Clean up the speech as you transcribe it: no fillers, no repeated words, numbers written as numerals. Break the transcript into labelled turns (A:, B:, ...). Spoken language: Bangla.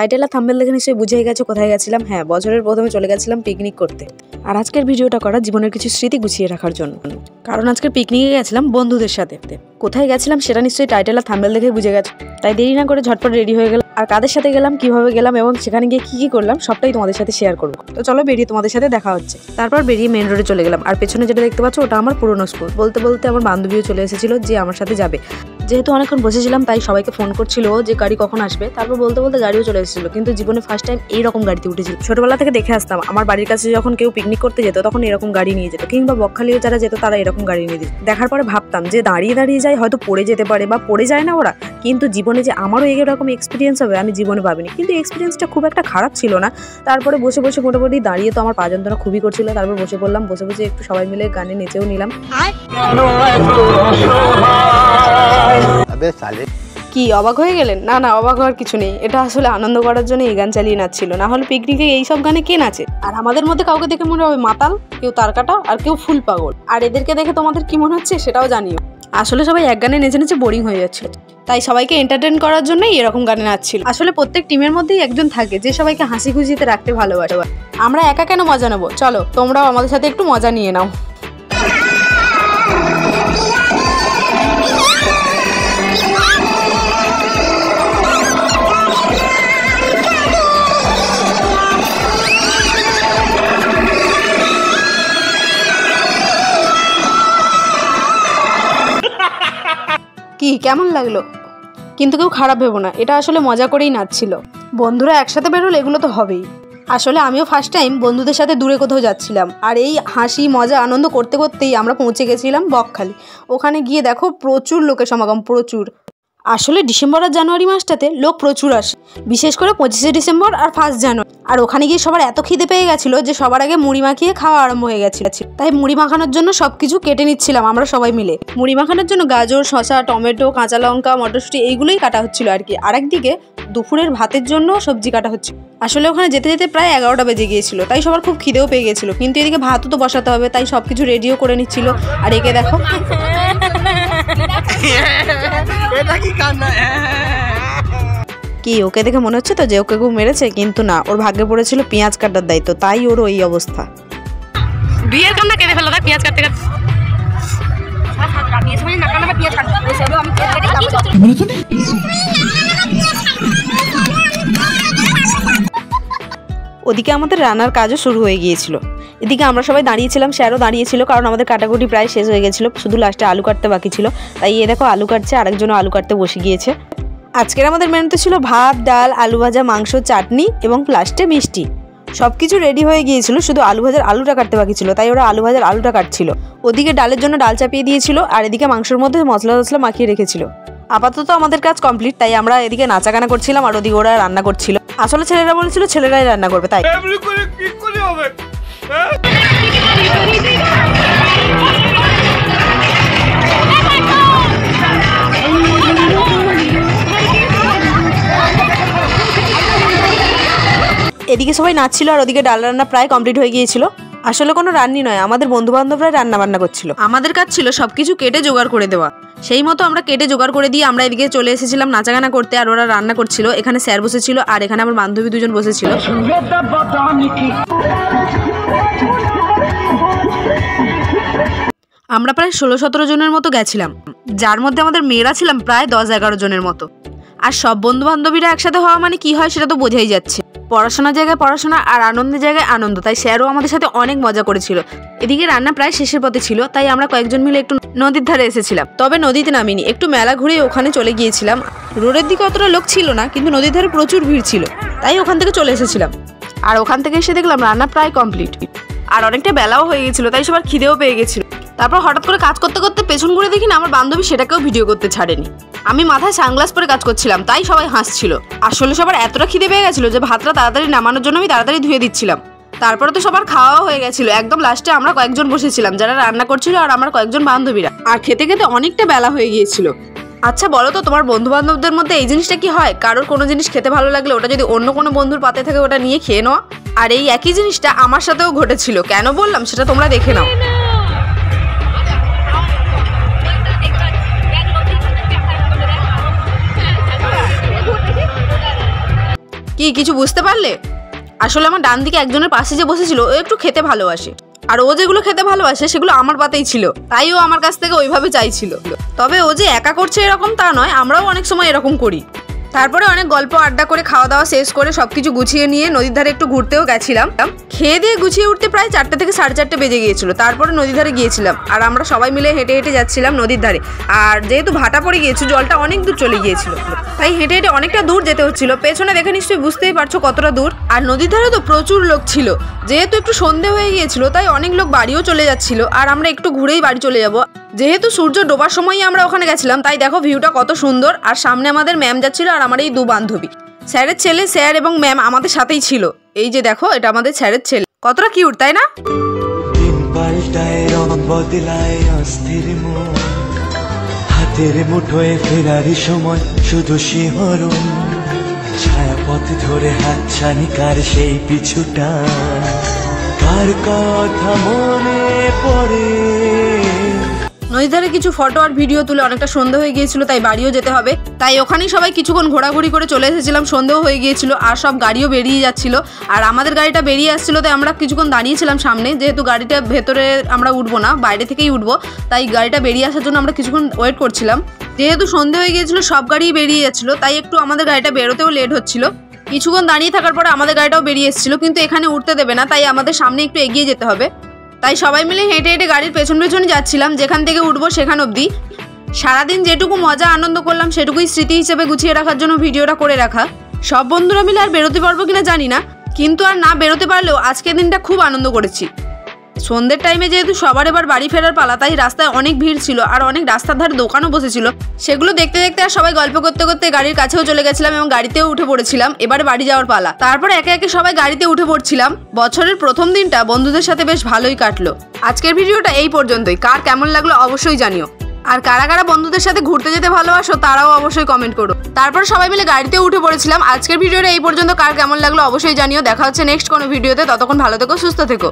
A: টাইটেল আর থাম্বনেল দেখে নিশ্চয়ই বুঝেই গেছো কোথায় গেছিলাম। হ্যাঁ, বছরের প্রথমে চলে গেছিলাম পিকনিক করতে। আর আজকের ভিডিওটা করা জীবনের কিছু স্মৃতি গুছিয়ে রাখার জন্য, কারণ আজকের পিকনিকে গেছিলাম বন্ধুদের সাথে। কোথায় গেছিলাম সেটা নিশ্চয়ই টাইটেল আর থাম্বনেল দেখে বুঝে গেছো। তাই দেরি না করে ঝটপট রেডি হয়ে গেলাম, আর কাদের সাথে গেলাম, কিভাবে গেলাম এবং সেখানে গিয়ে কি করলাম সবটাই তোমাদের সাথে শেয়ার করবো। তো চলো বেরিয়ে তোমাদের সাথে দেখা হচ্ছে। তারপর বেরিয়ে মেন রোডে চলে গেলাম, আর পেছনে যেটা দেখতে পাচ্ছ ওটা আমার পুরনো স্কুল। বলতে বলতে আমার বান্ধবীও চলে এসেছিল যে আমার সাথে যাবে। যেহেতু অনেকক্ষণ বসেছিলাম তাই সবাইকে ফোন করছিল যে গাড়ি কখন আসবে। তারপর বলতে বলতে গাড়িও চলে এসেছিল, কিন্তু জীবনে ফার্স্ট টাইম এইরকম গাড়িতে উঠেছিল। ছোটবেলা থেকে দেখে আসতাম আমার বাড়ির কাছে যখন কেউ পিকনিক করতে যেত তখন এরকম গাড়ি নিয়ে যেত, কিংবা বকখালিও যারা যেত তারা এরকম গাড়ি নিয়ে যেত। দেখার পরে ভাবতাম যে দাঁড়িয়ে দাঁড়িয়ে যায় হয়তো পড়ে যেতে পারে বা পড়ে যায় না ওরা, কিন্তু জীবনে যে আমারও এরকম এক্সপিরিয়েন্স হবে আমি জীবনে ভাবিনি। কিন্তু এক্সপিরিয়েন্সটা খুব একটা খারাপ ছিল না। তারপরে বসে বসে মোটামুটি দাঁড়িয়ে তো আমার পা যন্ত্রণা খুবই করছিল। তারপর বসে পড়লাম, বসে বসে একটু সবাই মিলে গানে নেচেও নিলাম। কি অবাক হয়ে গেলেন? না না, অবাক হওয়ার কিছু নেই। এটা আসলে আনন্দ করার জন্য এই গান চালিয়ে নাচছিল, না হলে পিকনিকে এইসব গানে কে নাচে? আর আমাদের মধ্যে কাউকে দেখে মনে হবে মাতাল, কেউ তার কাটা, আর কেউ ফুল পাগল। আর এদেরকে দেখে তোমাদের কি মনে হচ্ছে সেটাও জানিও। আসলে সবাই এক গানে নেচে নেচে বোরিং হয়ে যাচ্ছিল, তাই সবাইকে এন্টারটেইন করার জন্যই এরকম গানে নাচছিল। আসলে প্রত্যেক টিমের মধ্যেই একজন থাকে যে সবাইকে হাসি খুশিতে রাখতে ভালোবাসে। আমরা একা কেন মজা নেবো? চলো তোমরাও আমাদের সাথে একটু মজা নিয়ে নাও। কি কেমন লাগলো? কিন্তু কেউ খারাপ ভেবো না, এটা আসলে মজা করেই নাচছিল। বন্ধুরা একসাথে বেরোলে এগুলো তো হবেই। আসলে আমিও ফার্স্ট টাইম বন্ধুদের সাথে দূরে কোথাও যাচ্ছিলাম, আর এই হাসি মজা আনন্দ করতে করতেই আমরা পৌঁছে গেছিলাম বকখালি। ওখানে গিয়ে দেখো প্রচুর লোকের সমাগম, প্রচুর। আসলে ডিসেম্বর আর জানুয়ারি মাসটাতে লোক প্রচুর আসে, বিশেষ করে 25শে ডিসেম্বর আর 1 জানুয়ারি। আর ওখানে গিয়ে সবার এত খিদে পেয়ে গেছিলো যে সবার আগে মুড়ি মাখিয়ে খাওয়া আরম্ভ হয়ে গেছিল। তাই মুড়ি মাখানোর জন্য সবকিছু কেটে নিচ্ছিলাম আমরা সবাই মিলে। মুড়ি মাখানোর জন্য গাজর, শসা, টমেটো, কাঁচা লঙ্কা, মটরশুঁটি এইগুলোই কাটা হচ্ছিল আর কি। আর একদিকে দুপুরের ভাতের জন্য সবজি কাটা হচ্ছে। আসলে ওখানে যেতে যেতে প্রায় 11টা বেজে গিয়েছিল, তাই সবার খুব খিদেও পেয়ে গেছিল। কিন্তু এদিকে ভাতও তো বসাতে হবে, তাই সবকিছু রেডিও করে নিচ্ছিল। আর একে দেখো কি, ওকে দেখে মনে হচ্ছে তো যে ওকে কেউ মেরেছে, কিন্তু না, ওর ভাগ্যে পড়েছিল পেঁয়াজ কাটার দায়িত্ব, তাই ওর ওই অবস্থা। বিয়ের কান্না কেঁদে ফেলো তাই পেঁয়াজ কাটতে কাটতে। ওদিকে আমাদের রান্নার কাজও শুরু হয়ে গিয়েছিল। এদিকে আমরা সবাই দাঁড়িয়েছিলাম, স্যারও দাঁড়িয়েছিল, কারণ আমাদের কাটাকুটি প্রায় শেষ হয়ে গেছিলো, শুধু লাস্টে আলু কাটতে বাকি ছিল। তাই এ দেখো আলু কাটছে, আরেকজনও আলু কাটতে বসে গিয়েছে। আজকের আমাদের মেনুতে ছিল ভাত, ডাল, আলু ভাজা, মাংস, চাটনি এবং লাস্টে মিষ্টি। সব কিছু রেডি হয়ে গিয়েছিল, শুধু আলু ভাজার আলুটা কাটতে বাকি ছিল, তাই ওরা আলু ভাজার আলুটা কাটছিল। ওদিকে ডালের জন্য ডাল চাপিয়ে দিয়েছিল, আর এদিকে মাংসের মধ্যে মশলা টসলা মাখিয়ে রেখেছিল। আপাতত আমাদের কাজ কমপ্লিট, তাই আমরা এদিকে নাচাগানা করছিলাম আর ওদিকে ওরা রান্না করছিল। আসলে ছেলেরা বলেছিল ছেলেরাই রান্না করবে, তাই এদিকে সবাই নাচছিল আর ওদিকে ডাল রান্না প্রায় কমপ্লিট হয়ে গিয়েছিল। আসলে কোনো রান্নি নয়, আমাদের বন্ধু বান্ধবরাই রান্না বান্না করছিল। আমাদের কাজ ছিল সবকিছু কেটে জোগাড় করে দেওয়া। সেই মতো আমরা কেটে জোগাড় করে দিয়ে আমরা এদিকে চলে এসেছিলাম নাচাগানা করতে, আর ওরা রান্না করছিল। এখানে স্যার বসেছিল আর এখানে আমার বান্ধবী দুজন বসেছিল। আমরা প্রায় 16-17 জনের মতো গেছিলাম, যার মধ্যে আমাদের মেয়েরা ছিলাম প্রায় 10-11 জনের মতো। আর সব বন্ধু বান্ধবীরা একসাথে হওয়া মানে কি হয় সেটা তো বোঝাই যাচ্ছে। পড়াশোনার জায়গায় পড়াশোনা আর আনন্দের জায়গায় আনন্দ, তাই স্যারও আমাদের সাথে অনেক মজা করেছিল। এদিকে রান্না প্রায় শেষের পথে ছিল, তাই আমরা কয়েকজন মিলে একটু নদীর ধারে এসেছিলাম। তবে নদীতে নামিনি, একটু মেলা ঘুরে ওখানে চলে গিয়েছিলাম। রোডের দিকে অতটা লোক ছিল না, কিন্তু নদীর ধারে প্রচুর ভিড় ছিল, তাই ওখান থেকে চলে এসেছিলাম। আর ওখান থেকে এসে দেখলাম রান্না প্রায় কমপ্লিট, আর অনেকটা বেলাও হয়ে গেছিল, তাই সবার খিদেও পেয়ে গেছিল। তারপর হঠাৎ করে কাজ করতে করতে পেছন ঘুরে দেখি না আমার বান্ধবী সেটাকেও ভিডিও করতে ছাড়েনি। আমি মাথায় সানগ্লাস পরে কাজ করছিলাম, তাই সবাই হাসছিল। আসলে সবার এতটা খিদে পেয়ে গেছিল যে ভাতটা তাড়াতাড়ি নামানোর জন্য আমি তাড়াতাড়ি ধুয়ে দিচ্ছিলাম। তারপরে তো সবার খাওয়াও হয়ে গেছিল। একদম লাস্টে আমরা কয়েকজন বসেছিলাম যারা রান্না করছিল, আর আমার কয়েকজন বান্ধবীরা। আর খেতে খেতে অনেকটা বেলা হয়ে গিয়েছিল। আচ্ছা বলো তো, তোমার বন্ধু বান্ধবদের মধ্যে এই জিনিসটা কি হয়? কারোর কোনো জিনিস খেতে ভালো লাগলে ওটা যদি অন্য কোনো বন্ধুর পাতে থাকে ওটা নিয়ে খেয়ে নেওয়া। আর এই একই জিনিসটা আমার সাথেও ঘটেছিল। কেন বললাম সেটা তোমরা দেখে নাও। কি কিছু বুঝতে পারলে? আসলে আমার ডান দিকে একজনের পাশে যে বসেছিল ও একটু খেতে ভালোবাসে, আর ও যেগুলো খেতে ভালোবাসে সেগুলো আমার পাতেই ছিল, তাই ও আমার কাছ থেকে ওইভাবে চাইছিল। তবে ও যে একা করছে এরকম তা নয়, আমরাও অনেক সময় এরকম করি। তারপরে অনেক গল্প আড্ডা করে খাওয়া দাওয়া শেষ করে সবকিছু গুছিয়ে নিয়ে নদীর ধারে একটু ঘুরতেও গেছিলাম। খেয়ে দিয়ে গুছিয়ে উঠতে প্রায় 4টে থেকে 4:30 বেজে গিয়েছিল। তারপরে নদীর ধারে গিয়েছিলাম আর আমরা সবাই মিলে হেঁটে হেঁটে যাচ্ছিলাম নদীর ধারে। আর যেহেতু ভাটা পড়ে গিয়েছিল, জলটা অনেক দূর চলে গিয়েছিল, তাই হেঁটে হেঁটে অনেকটা দূর যেতে হচ্ছিল। পেছনে দেখে নিশ্চয়ই বুঝতেই পারছো কতটা দূর। আর নদীর ধারে তো প্রচুর লোক ছিল। যেহেতু একটু সন্ধে হয়ে গিয়েছিল তাই অনেক লোক বাড়িও চলে যাচ্ছিল, আর আমরা একটু ঘুরেই বাড়ি চলে যাব। যেহেতু সূর্য ডোবার সময়ই আমরা ওখানে গেছিলাম, তাই দেখো ভিউটা কত সুন্দর। আর সামনে আমাদের ম্যাম যাচ্ছিল আর আমার এই 2 বান্ধবী। স্যারের ছেলে, স্যার এবং ম্যাম আমাদের সাথেই ছিল। এই যে দেখো, এটা আমাদের স্যারের ছেলে। কতটা কিউট, তাই না?
B: দিন পাল্টায়, রং বদলায়, অস্থির মন, হাতের মুঠোয় ফেরারি সময় শুধু শিহরণ, ছায়াপথ ধরে হাতছানি কার সেই পিছুটা, কার কথা মনে পড়ে।
A: নদীর ধারে কিছু ফটো আর ভিডিও তুলে অনেকটা সন্ধ্যা হয়ে গিয়েছিল, তাই বাড়িও যেতে হবে। তাই ওখানেই সবাই কিছুক্ষণ ঘোরাঘুরি করে চলে এসেছিলাম। সন্ধ্যেও হয়ে গিয়েছিল আর সব গাড়িও বেরিয়ে যাচ্ছিল, আর আমাদের গাড়িটা বেরিয়ে আসছিল, তাই আমরা কিছুক্ষণ দাঁড়িয়েছিলাম সামনে। যেহেতু গাড়িটা ভেতরে আমরা উঠবো না, বাইরে থেকেই উঠবো, তাই গাড়িটা বেরিয়ে আসার জন্য আমরা কিছুক্ষণ ওয়েট করছিলাম। যেহেতু সন্ধ্যে হয়ে গিয়েছিল, সব গাড়িই বেরিয়ে যাচ্ছিলো, তাই একটু আমাদের গাড়িটা বেরোতেও লেট হচ্ছিল। কিছুক্ষণ দাঁড়িয়ে থাকার পরে আমাদের গাড়িটাও বেরিয়ে এসেছিল, কিন্তু এখানে উঠতে দেবে না, তাই আমাদের সামনে একটু এগিয়ে যেতে হবে। তাই সবাই মিলে হেঁটে হেঁটে গাড়ির পেছন পেছনে যাচ্ছিলাম, যেখান থেকে উঠবো সেখান অবধি। সারাদিন যেটুকু মজা আনন্দ করলাম সেটুকুই স্মৃতি হিসেবে গুছিয়ে রাখার জন্য ভিডিওটা করে রাখা। সব বন্ধুরা মিলে আর বেরোতে পারবো কিনা জানি না, কিন্তু আর না বেরোতে পারলেও আজকের দিনটা খুব আনন্দ করেছি। সন্ধ্যের টাইমে যেহেতু সবার এবার বাড়ি ফেরার পালা, তাই রাস্তায় অনেক ভিড় ছিল আর অনেক রাস্তার ধারে দোকানও বসেছিল। সেগুলো দেখতে দেখতে আর সবাই গল্প করতে করতে গাড়ির কাছেও চলে গেছিলাম এবং গাড়িতেও উঠে পড়েছিলাম। এবারে বাড়ি যাওয়ার পালা। তারপরে একে একে সবাই গাড়িতে উঠে পড়ছিলাম। বছরের প্রথম দিনটা বন্ধুদের সাথে বেশ ভালোই কাটলো। আজকের ভিডিওটা এই পর্যন্তই। কার কেমন লাগলো অবশ্যই জানিও। আর কারা কারা বন্ধুদের সাথে ঘুরতে যেতে ভালোবাসো তারাও অবশ্যই কমেন্ট করো। তারপর সবাই মিলে গাড়িতে উঠে পড়েছিলাম। আজকের ভিডিওটা এই পর্যন্ত। কার কেমন লাগলো অবশ্যই জানিও। দেখা হচ্ছে নেক্সট কোনো ভিডিওতে। ততক্ষণ ভালো থেকো, সুস্থ থেকো।